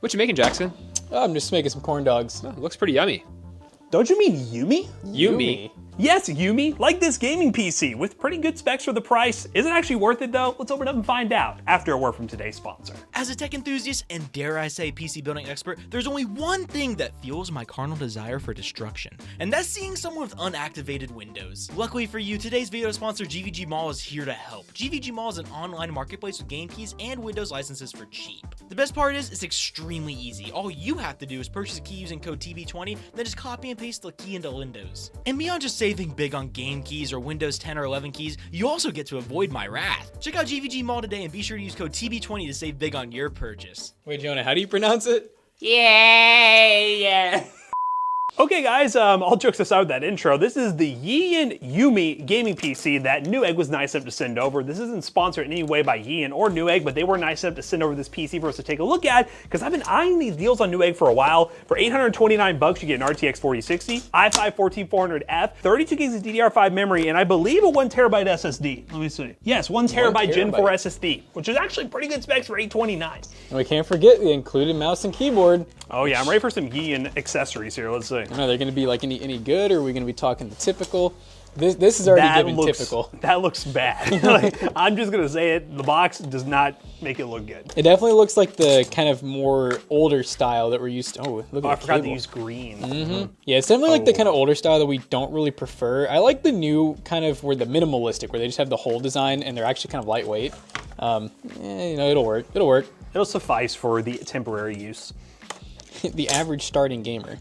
What you making, Jackson? Oh, I'm just making some corn dogs. Oh, it looks pretty yummy. Don't you mean Yumi? Yumi. Yes, Yumi, like this gaming PC with pretty good specs for the price. Is it actually worth it though? Let's open up and find out after a word from today's sponsor. As a tech enthusiast and dare I say PC building expert, there's only one thing that fuels my carnal desire for destruction, and that's seeing someone with unactivated Windows. Luckily for you, today's video sponsor GVG Mall is here to help. GVG Mall is an online marketplace with game keys and Windows licenses for cheap. The best part is it's extremely easy. All you have to do is purchase a key using code TB20, then just copy and paste the key into Windows. And beyond just saving big on game keys or Windows 10 or 11 keys, you also get to avoid my wrath. Check out GVG Mall today and be sure to use code TB20 to save big on your purchase. Wait, Jonah, how do you pronounce it? Yeah. Okay guys, all jokes aside with that intro, this is the Yeyian Yumi gaming PC that Newegg was nice enough to send over. This isn't sponsored in any way by Yeyian or Newegg, but they were nice enough to send over this PC for us to take a look at, because I've been eyeing these deals on Newegg for a while. For $829, you get an RTX 4060, i5 14400F, 32 gigs of DDR5 memory, and I believe a 1 terabyte SSD. Let me see. Yes, 1 terabyte Gen 4 SSD, which is actually pretty good specs for $829. And we can't forget the included mouse and keyboard. Oh yeah, I'm ready for some Yeyian accessories here. Let's see. Are they going to be like any good, or are we going to be talking the typical? This is already given typical. That looks bad. Like, I'm just going to say it. The box does not make it look good. It definitely looks like the kind of more older style that we're used to. Oh, look at I the forgot cable. to use green. Yeah, it's definitely like the kind of older style that we don't really prefer. I like the new kind of where the minimalistic, where they just have the whole design and they're actually kind of lightweight. You know, it'll work. It'll work. It'll suffice for the temporary use. The average starting gamer.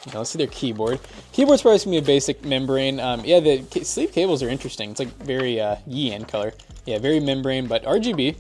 Okay, let's see their keyboard. Keyboard's probably gonna be a basic membrane. Yeah, the sleeve cables are interesting. It's like very Yeyian color. Yeah, very membrane, but RGB.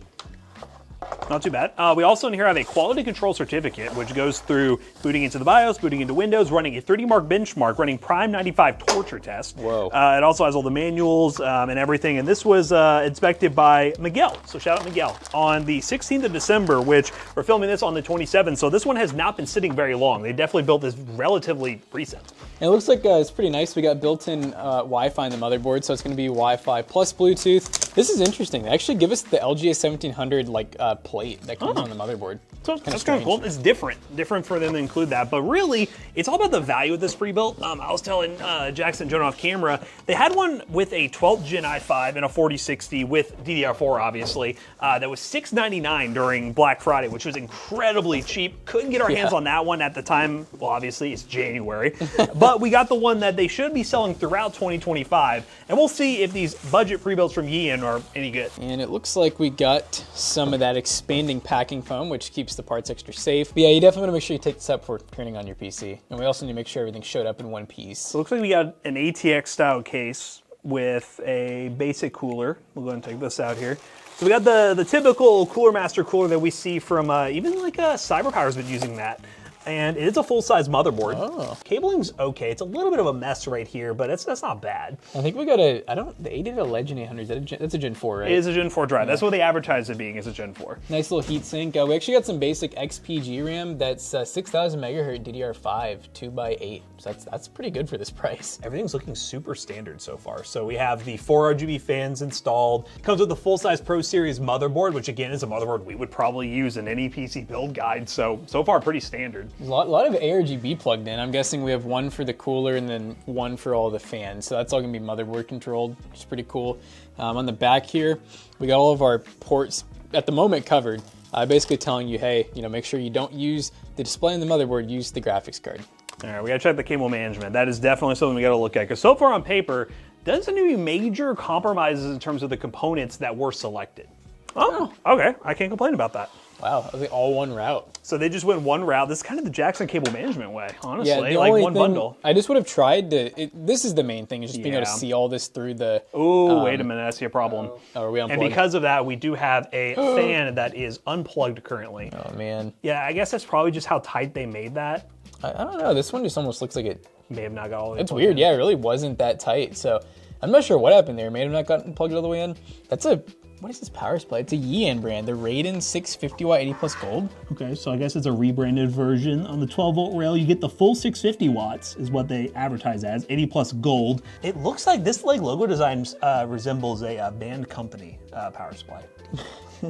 Not too bad. We also in here have a quality control certificate, which goes through booting into the BIOS, booting into Windows, running a 30 mark benchmark, running Prime 95 torture test. Whoa. It also has all the manuals and everything. And this was inspected by Miguel. So shout out Miguel on the 16th of December, which we're filming this on the 27th. So this one has not been sitting very long. They definitely built this relatively recent. And it looks like it's pretty nice. We got built-in Wi-Fi in the motherboard, so it's going to be Wi-Fi plus Bluetooth. This is interesting. They actually give us the LGA 1700 like plate that comes on the motherboard. So that's kind of cool. It's different for them to include that. But really, it's all about the value of this pre-built. I was telling Jackson and Jonah off camera, they had one with a 12th gen i5 and a 4060 with DDR4, obviously, that was $699 during Black Friday, which was incredibly cheap. Couldn't get our hands on that one at the time. Well, obviously, it's January. But we got the one that they should be selling throughout 2025. And we'll see if these budget pre-builts from Yeyian are any good. And it looks like we got some of that expanding packing foam, which keeps the parts extra safe. But yeah, you definitely want to make sure you take this up before turning on your PC. And we also need to make sure everything showed up in one piece. So it looks like we got an ATX style case with a basic cooler. We'll go ahead and take this out here. So we got the typical Cooler Master cooler that we see from even like CyberPower's been using that. And it is a full-size motherboard. Oh. Cabling's okay. It's a little bit of a mess right here, but that's not bad. I think we got the 880 Legend 800, that's a Gen 4, right? It is a Gen 4 drive. Yeah. That's what they advertise it being, is a Gen 4. Nice little heat sink. We actually got some basic XPG RAM that's 6000 megahertz DDR5 2x8. So that's pretty good for this price. Everything's looking super standard so far. So we have the 4 RGB fans installed. Comes with the full-size Pro Series motherboard, which again is a motherboard we would probably use in any PC build guide. So far pretty standard. There's a lot of ARGB plugged in. I'm guessing we have one for the cooler and then one for all the fans. So that's all gonna be motherboard controlled, which is pretty cool. On the back here, we got all of our ports at the moment covered. Basically telling you, hey, make sure you don't use the display on the motherboard, use the graphics card. All right, we gotta check the cable management. That is definitely something we gotta look at, because so far on paper, doesn't seem to be major compromises in terms of the components that were selected. Oh, okay, I can't complain about that. Wow, that was like all one route. So they just went one route. This is kind of the Jackson cable management way, honestly. Yeah, like one bundle. I just would have tried to, this is the main thing, is just being able to see all this through the... Oh, wait a minute, I see a problem. Oh, are we unplugged? And because of that, we do have a fan that is unplugged currently. Oh, man. Yeah, I guess that's probably just how tight they made that. I don't know, this one just almost looks like it... May have not got all the way. It's weird, yeah, it really wasn't that tight. So I'm not sure what happened there. May have not gotten plugged all the way in. That's a What is this power supply? It's a Yeyian brand. The Raiden 650 watt 80 plus gold. Okay, so I guess it's a rebranded version. On the 12 volt rail, you get the full 650 watts is what they advertise as, 80 plus gold. It looks like this logo design resembles a band company power supply.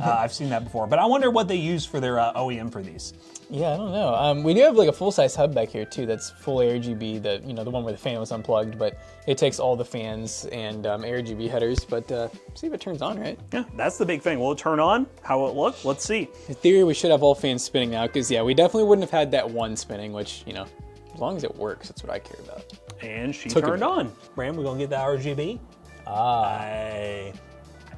I've seen that before, but I wonder what they use for their OEM for these. Yeah, I don't know. We do have like a full-size hub back here too. That's full ARGB. The one where the fan was unplugged, but it takes all the fans and ARGB headers. But see if it turns on, right? Yeah, that's the big thing. Will it turn on? How will it look? Let's see. In theory, we should have all fans spinning now, because yeah, we definitely wouldn't have had that one spinning. Which, you know, as long as it works, that's what I care about. And she turned on. Bram, we're gonna get the RGB.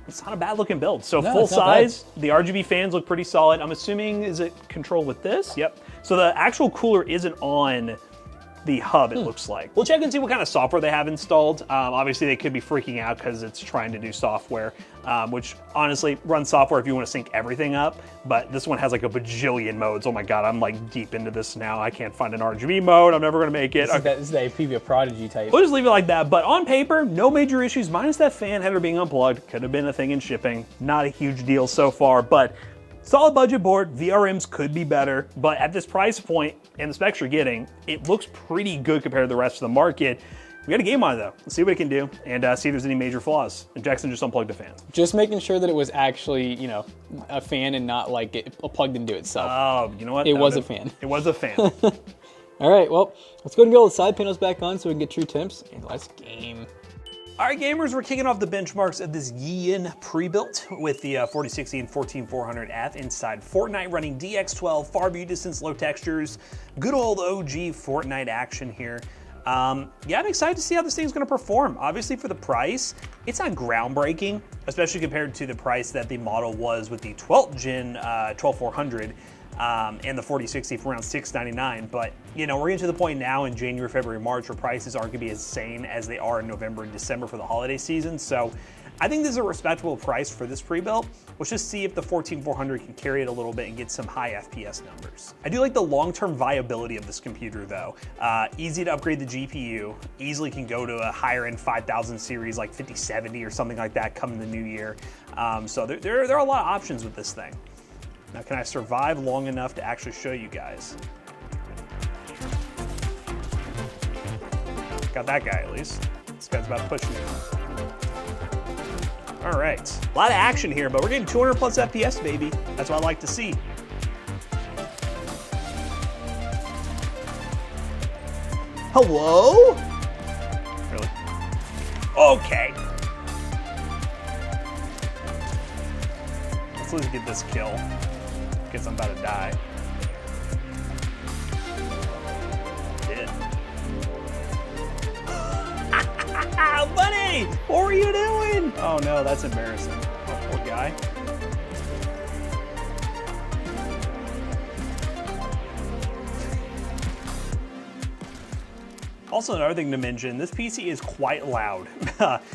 It's not a bad looking build. So no, full size, the RGB fans look pretty solid. I'm assuming, is it controlled with this? Yep. So the actual cooler isn't on the hub, it looks like. We'll check and see what kind of software they have installed. Obviously, they could be freaking out because it's trying to do software, which honestly, run software if you want to sync everything up, but this one has like a bajillion modes. Oh my God, I'm like deep into this now. I can't find an RGB mode. I'm never gonna make it. This is the APV Prodigy type. We'll just leave it like that, but on paper, no major issues, minus that fan header being unplugged. Could have been a thing in shipping. Not a huge deal so far, but solid budget board. VRMs could be better, but at this price point and the specs you're getting, it looks pretty good compared to the rest of the market. We got a game on it though. Let's see what it can do and see if there's any major flaws. And Jackson just unplugged the fans. Just making sure that it was actually, you know, a fan and not like it plugged into itself. Oh, you know what? It was a fan. It was a fan. All right, well, let's go and get all the side panels back on so we can get true temps and let's game. All right, gamers, we're kicking off the benchmarks of this Yeyian Prebuilt with the 4060 and 14400F inside Fortnite, running DX12, far view distance, low textures, good old OG Fortnite action here. Yeah, I'm excited to see how this thing's gonna perform. Obviously for the price, it's not groundbreaking, especially compared to the price that the model was with the 12th gen 12400 and the 4060 for around $699. But you know, we're getting to the point now in January, February, March where prices aren't gonna be as sane as they are in November and December for the holiday season. So I think this is a respectable price for this pre-built. Let's just see if the 14400 can carry it a little bit and get some high FPS numbers. I do like the long-term viability of this computer though. Easy to upgrade the GPU, easily can go to a higher end 5000 series like 5070 or something like that come in the new year. So there are a lot of options with this thing. Now, can I survive long enough to actually show you guys? Got that guy at least. This guy's about to push me. All right, a lot of action here, but we're getting 200 plus FPS, baby. That's what I like to see. Hello? Really? Okay. Let's at least get this kill. Guess I'm about to die. Did. Buddy, what were you doing? Oh no, that's embarrassing. Oh, poor guy. Also, another thing to mention, this PC is quite loud.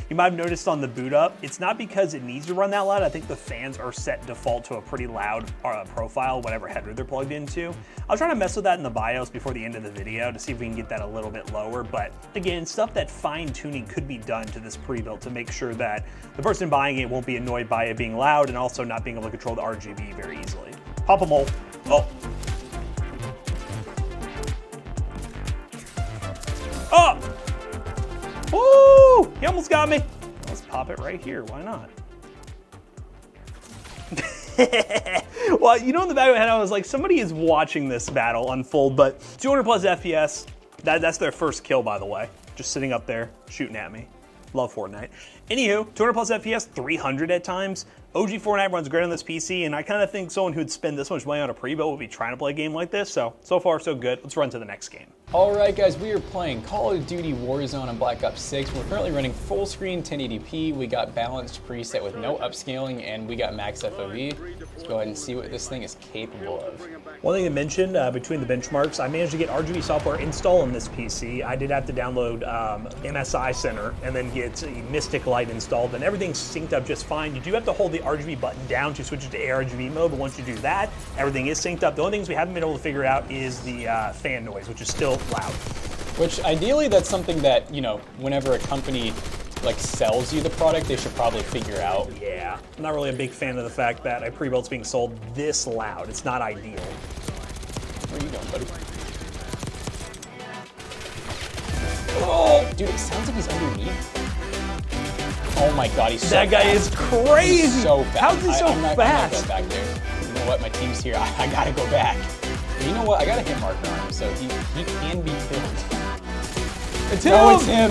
You might have noticed on the boot up, it's not because it needs to run that loud. I think the fans are set default to a pretty loud profile, whatever header they're plugged into. I was trying to mess with that in the BIOS before the end of the video to see if we can get that a little bit lower. But again, stuff that fine tuning could be done to this pre-built to make sure that the person buying it won't be annoyed by it being loud and also not being able to control the RGB very easily. Pop a mole. Oh. Oh! Woo! He almost got me. Let's pop it right here. Why not? Well, you know, in the back of my head, I was like, somebody is watching this battle unfold, but 200 plus FPS, that's their first kill, by the way. Just sitting up there, shooting at me. Love Fortnite. Anywho, 200 plus FPS, 300 at times. OG Fortnite runs great on this PC, and I kind of think someone who'd spend this much money on a pre-built would be trying to play a game like this, so far so good. Let's run to the next game. All right, guys, we are playing Call of Duty Warzone on Black Ops 6. We're currently running full screen 1080p. We got balanced preset with no upscaling, and we got max FOV. Let's go ahead and see what this thing is capable of. One thing to mention between the benchmarks, I managed to get RGB software installed on this PC. I did have to download MSI Center and then get Mystic Light installed, and everything's synced up just fine. You do have to hold the RGB button down to switch it to ARGB mode, but once you do that, everything is synced up. The only things we haven't been able to figure out is the fan noise, which is still loud. Which ideally, that's something that, you know, whenever a company like sells you the product, they should probably figure out. Yeah, I'm not really a big fan of the fact that a pre-built's being sold this loud. It's not ideal. Where are you going, buddy? Oh, dude, it sounds like he's underneath. Oh my god, he's so That guy fast. is crazy. He's so fast. How is he so I'm not fast? going back there. You know what? My team's here. I gotta go back. You know what? I got a hit marker on him, so he can be killed. It's him. No, it's him.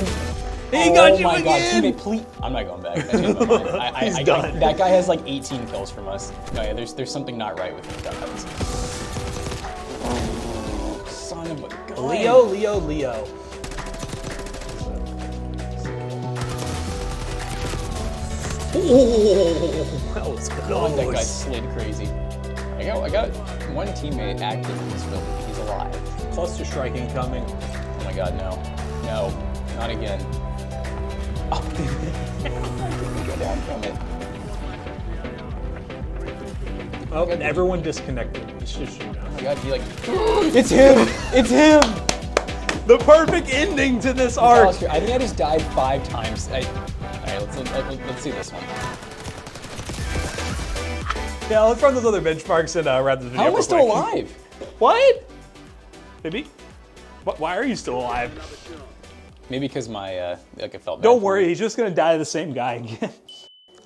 He got you Oh my god, again. teammate, please. I'm not going back. I changed my mind. He's done. That guy has like 18 kills from us. No, yeah, there's something not right with him, guys. Oh, son of a gun. Leo. Oh, that was God, that guy close. slid crazy. I got one teammate active in this building. He's alive. Cluster strike incoming. Oh my god, no. No, not again. Oh, go down from it. Oh, and everyone disconnected. It's just you Oh know. my god, he like, it's him! It's him! The perfect ending to this arc. I think I just died 5 times. All right, let's see this one. Yeah, let's run those other benchmarks and wrap this video How am I real still quick. alive? What? Maybe? Why are you still alive? Maybe because my, like it felt bad. Don't for worry, me. he's just gonna die to the same guy again.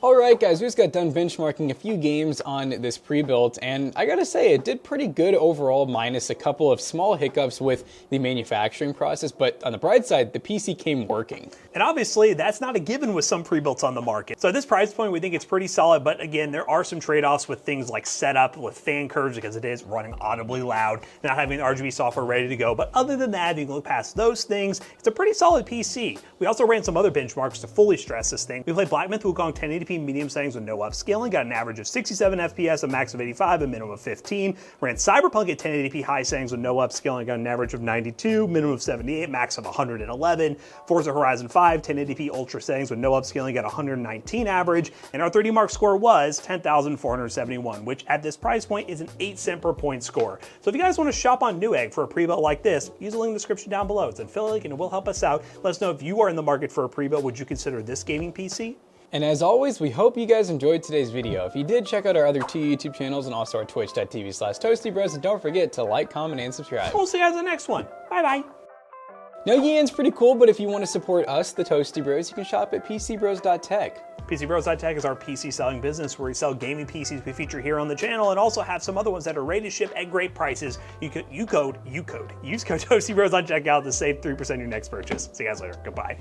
Alright guys, we just got done benchmarking a few games on this pre-built, and I gotta say, it did pretty good overall, minus a couple of small hiccups with the manufacturing process, but on the bright side, the PC came working. And obviously, that's not a given with some pre-builts on the market. So at this price point, we think it's pretty solid, but again, there are some trade-offs with things like setup, with fan curves, because it is running audibly loud, not having the RGB software ready to go. But other than that, if you can look past those things, it's a pretty solid PC. We also ran some other benchmarks to fully stress this thing. We played Black Myth Wukong 1080p medium settings with no upscaling, got an average of 67 FPS, a max of 85, a minimum of 15. Ran Cyberpunk at 1080p high settings with no upscaling, got an average of 92, minimum of 78, max of 111. Forza Horizon 5, 1080p ultra settings with no upscaling, got 119 average, and our 30 mark score was 10,471, which at this price point is an 8 cent per point score. So if you guys want to shop on Newegg for a pre-built like this, use the link in the description down below. It's an affiliate link and it will help us out. Let us know if you are in the market for a pre-built. Would you consider this gaming PC? And as always, we hope you guys enjoyed today's video. If you did, check out our other 2 YouTube channels and also our twitch.tv/ToastyBros, and don't forget to like, comment, and subscribe. We'll see you guys in the next one. Bye-bye. Now, Yeyian's pretty cool, but if you want to support us, the Toasty Bros, you can shop at PCBros.tech. PCBros.tech is our PC selling business where we sell gaming PCs we feature here on the channel and also have some other ones that are ready to ship at great prices. Use code ToastyBros on checkout to save 3% on your next purchase. See you guys later. Goodbye.